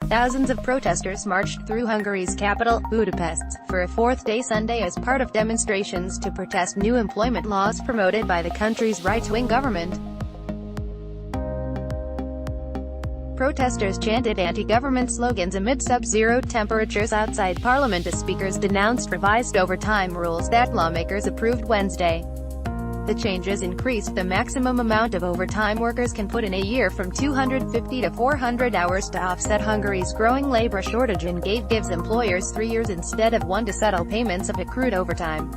Thousands of protesters marched through Hungary's capital, Budapest, for a fourth-day Sunday as part of demonstrations to protest new employment laws promoted by the country's right-wing government. Protesters chanted anti-government slogans amid sub-zero temperatures outside Parliament as speakers denounced revised overtime rules that lawmakers approved Wednesday. The changes increased the maximum amount of overtime workers can put in a year from 250 to 400 hours to offset Hungary's growing labor shortage and gives employers 3 years instead of 1 to settle payments of accrued overtime.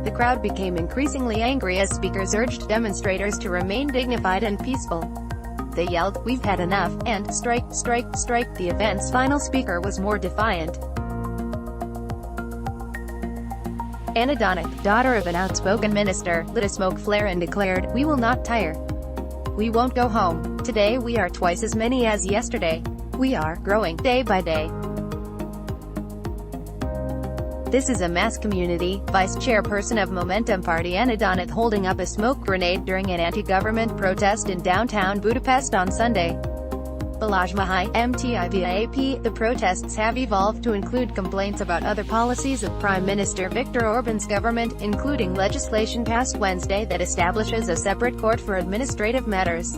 The crowd became increasingly angry as speakers urged demonstrators to remain dignified and peaceful. They yelled, "We've had enough," and "Strike, strike, strike." The event's final speaker was more defiant. Anna Donek, daughter of an outspoken minister, lit a smoke flare and declared, "We will not tire. We won't go home. Today we are twice as many as yesterday. We are growing, day by day. This is a mass community." Vice chairperson of Momentum Party Anna Donek holding up a smoke grenade during an anti-government protest in downtown Budapest on Sunday. Babanews. The protests have evolved to include complaints about other policies of Prime Minister Viktor Orban's government, including legislation passed Wednesday that establishes a separate court for administrative matters.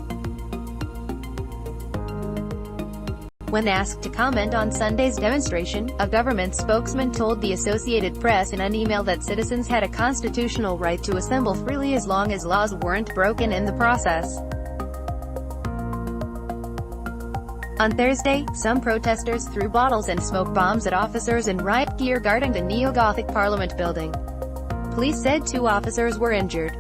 When asked to comment on Sunday's demonstration, a government spokesman told the Associated Press in an email that citizens had a constitutional right to assemble freely as long as laws weren't broken in the process. On Thursday, some protesters threw bottles and smoke bombs at officers in riot gear guarding the neo-Gothic Parliament building. Police said 2 officers were injured.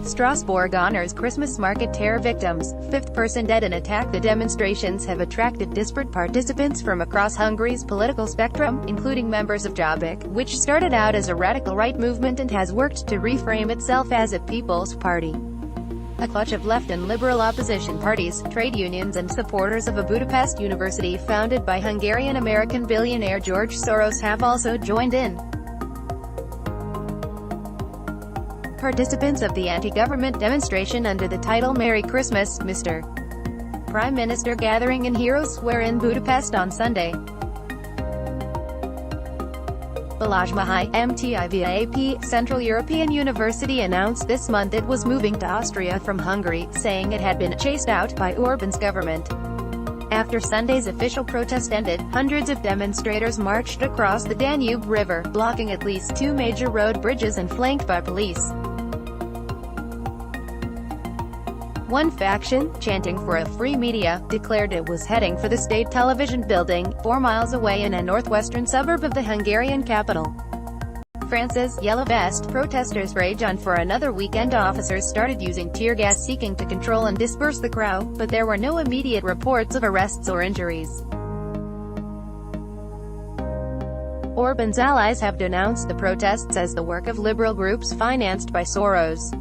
Strasbourg honors Christmas market terror victims. 5th person dead in attack. The demonstrations have attracted disparate participants from across Hungary's political spectrum, including members of Jobbik, which started out as a radical right movement and has worked to reframe itself as a people's party. A clutch of left and liberal opposition parties, trade unions and supporters of a Budapest university founded by Hungarian-American billionaire George Soros have also joined in. Participants of the anti-government demonstration under the title "Merry Christmas, Mr. Prime Minister" gathering in Heroes Square in Budapest on Sunday. Central European University announced this month it was moving to Austria from Hungary, saying it had been chased out by Orban's government. After Sunday's official protest ended, hundreds of demonstrators marched across the Danube River, blocking at least 2 major road bridges and flanked by police. One faction, chanting for a free media, declared it was heading for the state television building, 4 miles away in a northwestern suburb of the Hungarian capital. France's Yellow Vest protesters rage on for another weekend. Officers started using tear gas seeking to control and disperse the crowd, but there were no immediate reports of arrests or injuries. Orban's allies have denounced the protests as the work of liberal groups financed by Soros.